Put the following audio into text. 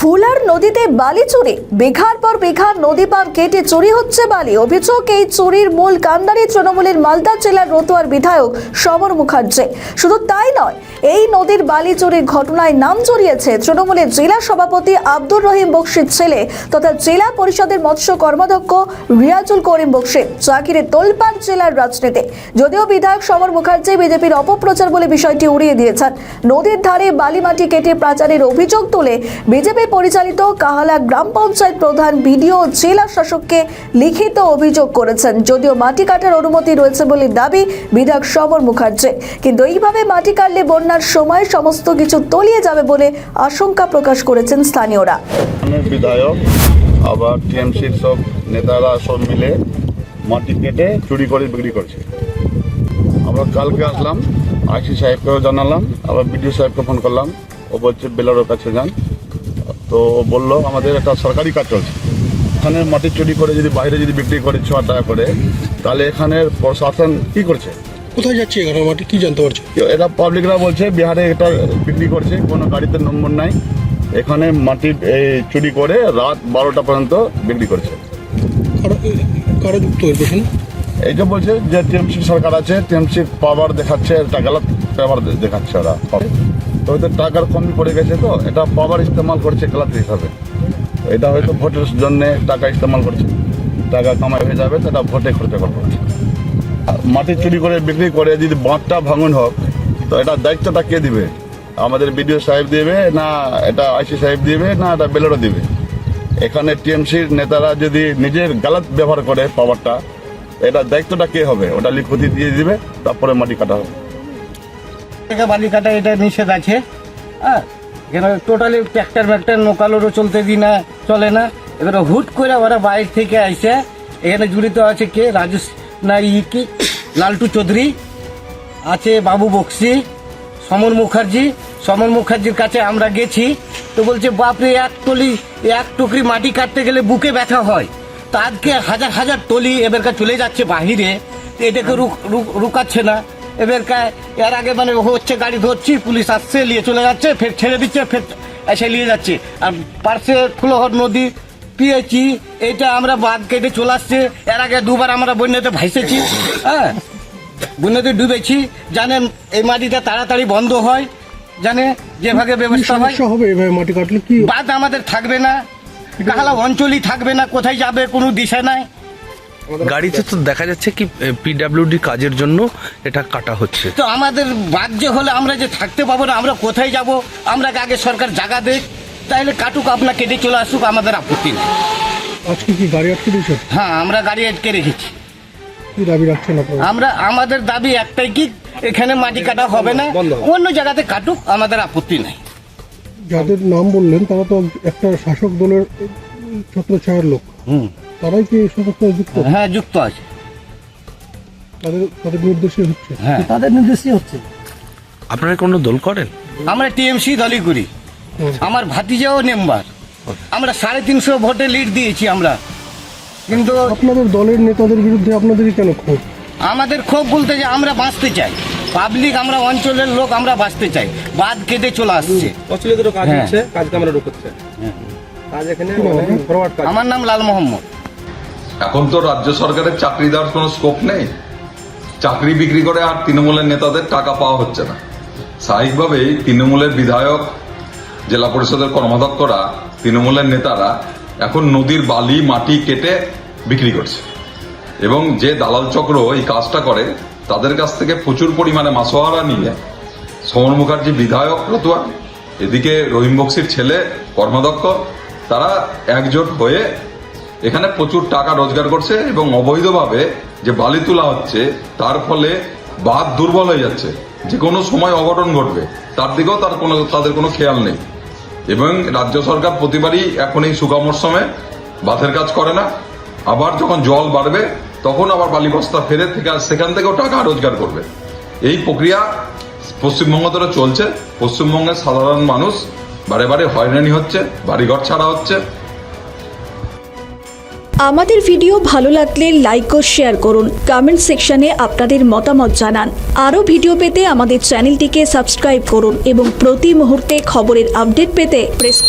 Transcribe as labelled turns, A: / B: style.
A: Fuller নদীতে বালি চুরি, বিঘার পর বিঘা নদী পার কেটে চুরি হচ্ছে বালি। অভিযোগ, এই চুরির মূল কাণ্ডারি তৃণমূলের মালদা জেলার রতুয়ার বিধায়ক সমর মুখার্জি। শুধু তাই নয়, এই নদীর বালি চুরির ঘটনায় নাম জড়িয়েছে তৃণমূলের জেলা সভাপতি আব্দুর রহিম বক্সির ছেলে তথা জেলা পরিষদের মৎস্য কর্মাধ্যক্ষ রিয়াজুল করিম বক্সি। জাকিরে তোলপাড় জেলার রাজনীতি। যদিও বিধায়ক সমর মুখার্জি বিজেপির অপপ্রচার বলে বিষয়টি উড়িয়ে দিয়েছেন। নদীর ধারে বালি মাটি কেটে পাচারের অভিযোগ তুলে বিজেপি পরিচালিত কাহালা গ্রাম পঞ্চায়েত প্রধান বিডিও জেলা শাসককে লিখিত অভিযোগ করেছেন। যদিও মাটি কাটার অনুমতি রয়েছে বলে দাবি বিধায়ক সমর মুখার্জি, কিন্তু এইভাবে মাটি কাটলে বন্যার সময় সমস্ত কিছু তলিয়ে যাবে বলে আশঙ্কা প্রকাশ করেছেন স্থানীয়রা।
B: বিধায়ক আবার টিএমসির সব নেতারা সব মিলে মাটি কেটে চুরি করে বিক্রি করছে। আমরা কালকে আসলাম, আইসি সাহেবকেও জানালাম, আবার বিডিও সাহেবকে ফোন করলাম। ও বলছে বেলারোর কাছে যান। তো ও বললো আমাদের একটা সরকারি কাজ চলছে, এখানে মাটি চুরি করে যদি বাইরে যদি বিক্রি করে 6 টাকা করে, তাহলে এখানের প্রশাসন কি করছে?
C: কোথায় যাচ্ছে এখানে মাটি কি জানতে পারছো?
B: এটা পাবলিকরা বলছে বিহারে এটা বিক্রি করছে, কোনো গাড়িতে নম্বর নাই। এখানে মাটি চুরি করে রাত 12টা পর্যন্ত বিক্রি করছে।
C: কারা যুক্ত এর পেছনে?
B: এই যে বলছে যে টিএমসি সরকার আছে, টিএমসি পাওয়ার দেখাচ্ছে, এটা গলত পাওয়ার দেখাচ্ছে ওরা। তো ওদের টাকার কমি পড়ে গেছে, তো এটা পাওয়ার ইস্তেমাল করছে গলত হিসাবে। এটা হয়তো ভোটের জন্য টাকা ইস্তেমাল করছে, টাকা কামাই হয়ে যাবে, তো এটা ভোটে খরচা করবে। মাটি চুরি করে বিক্রি করে যদি বাঁধটা ভাঙন হোক, তো এটা দায়িত্বটা কে দিবে? আমাদের বিডিও সাহেব দিবে না, এটা আইসি সাহেব দিবে না, এটা বেলোরও দিবে? এখানে টিএমসির নেতারা যদি নিজের গলত ব্যবহার করে পাওয়ারটা, এটা দায়িত্বটা কে হবে? ওটা লিখতি দিয়ে দিবে, তারপরে মাটি কাটা হবে।
D: বালি কাটা এটা নিষেধ আছে। হ্যাঁ, এখানে টোটালি ট্র্যাক্টর ব্যাক্টার নোকালোরও চলতে দিই না, চলে না। এবারে হুট করে ওরা বাইরে থেকে আইসে এখানে জড়িত আছে কে? রাজেশ না কি লালটু চৌধুরী আছে, বাবু বক্সি, সমর মুখার্জির কাছে আমরা গেছি। তো বলছে বাপরে, এক টুকরি মাটি কাটতে গেলে বুকে ব্যথা হয়। তো আজকে হাজার হাজার টলি এবারকার চলে যাচ্ছে বাহিরে, এটাকে রুকাচ্ছে না। এবারকার এর আগে মানে হচ্ছে গাড়ি ধরছি, পুলিশ আসছে, নিয়ে চলে যাচ্ছে, ফের ছেড়ে দিচ্ছে, ফের এসে নিয়ে যাচ্ছে। আর পার্শ্বে ফুলহর নদী পিয়েছি, এটা আমরা বাঁধ কেটে চলে আসছে। এর আগে দুবার আমরা বন্যাতে ভাইসেছি, হ্যাঁ, বন্যাতে ডুবেছি। জানেন এই মাটিটা তাড়াতাড়ি বন্ধ হয়, জানে যেভাবে ব্যবস্থা হয়
C: হবে এভাবে মাটি কাটলে কি
D: বাদ আমাদের থাকবে না, কাহালা অঞ্চলই থাকবে না, কোথায় যাবে কোনো দিশা নাই।
E: গাড়িতে তো দেখা যাচ্ছে কি পিডব্লিউডি কাজের জন্য এটা কাটা হচ্ছে।
D: তো আমাদের বাদ হলে আমরা যে থাকতে পাবো না, আমরা কোথায় যাব? আমরা আগে সরকার জায়গা দেখ, তাইলে কাটুক, আপনার কেটে চলে আসুক, আমাদের আপত্তি নেই।
C: আজকে কি গাড়ি আটকে দিয়েছে?
D: হ্যাঁ, আমরা গাড়ি আটকে রেখেছি।
C: কি দাবি রাখছেন আপনারা?
D: আমাদের দাবি একটাই, কি এখানে মাটি কাটা হবে না, অন্য জায়গাতে কাটুক, আমাদের আপত্তি নেই।
C: যাদের নাম বললেন তারা তো একটা শাসক দলের ছত্রছায়ার লোক, তারাই কি এই সমস্ত যুক্ত?
D: হ্যাঁ, যুক্ত আছে,
C: তাদের নির্দেশে হচ্ছে।
D: হ্যাঁ, তাদের নির্দেশই হচ্ছে।
E: আপনারা কোনো দল করেন?
D: আমরা টিএমসি দলই করি। আমার ভাতিজাও মেম্বার। আমরা 350 ভোটে লিড দিয়েছি আমরা। কিন্তু
C: আপনাদের দলের নেতাদের বিরুদ্ধে আপনাদেরই কেন ক্ষোভ?
D: আমাদের ক্ষোভ বলতে যে আমরা বাঁচতে চাই, পাবলিক, আমরা অঞ্চলের লোক, আমরা বাঁচতে চাই। বাদ কেটে চলে আসছে,
F: কাজ হচ্ছে, কাজকে আমরা রুখতে চাই। কাজ এখানে ফরওয়ার্ড কাজ।
D: আমার নাম লাল মোহাম্মদ।
G: এখন তো রাজ্য সরকারের চাকরি দেওয়ার কোনো স্কোপ নেই, চাকরি বিক্রি করে আর তৃণমূলের নেতাদের টাকা পাওয়া হচ্ছে না। স্বাভাবিকভাবেই তৃণমূলের বিধায়ক, জেলা পরিষদের কর্মাধ্যক্ষরা, তৃণমূলের নেতারা এখন নদীর বালি মাটি কেটে বিক্রি করছে। এবং যে দালাল চক্র এই কাজটা করে, তাদের কাছ থেকে প্রচুর পরিমাণে মাসোহারা নিয়ে সমর মুখার্জি বিধায়ক রতুয়া, এদিকে রহিম বক্সির ছেলে কর্মাধ্যক্ষ, তারা একজোট হয়ে এখানে প্রচুর টাকা রোজগার করছে। এবং অবৈধভাবে যে বালি তোলা হচ্ছে, তার ফলে বাঁধ দুর্বল হয়ে যাচ্ছে, যে কোনো সময় অঘটন ঘটবে, তার দিকেও তাদের কোনো খেয়াল নেই। এবং রাজ্য সরকার প্রতিবারই এখন এই শুকা মরশুমে বাঁধের কাজ করে না, আবার যখন জল বাড়বে তখন আবার বালি বস্তা ফেরে সেখান থেকেও টাকা রোজগার করবে। এই প্রক্রিয়া পশ্চিমবঙ্গ ধরে চলছে। পশ্চিমবঙ্গের সাধারণ মানুষ বারে বারে হয়রানি হচ্ছে, বাড়িঘর ছাড়া হচ্ছে।
A: আমাদের ভিডিও ভালো লাগলে লাইক ও শেয়ার করুন, কমেন্ট সেকশনে আপনাদের মতামত জানান। আরও ভিডিও পেতে আমাদের চ্যানেলটিকে সাবস্ক্রাইব করুন এবং প্রতি মুহূর্তে খবরের আপডেট পেতে প্রেস করুন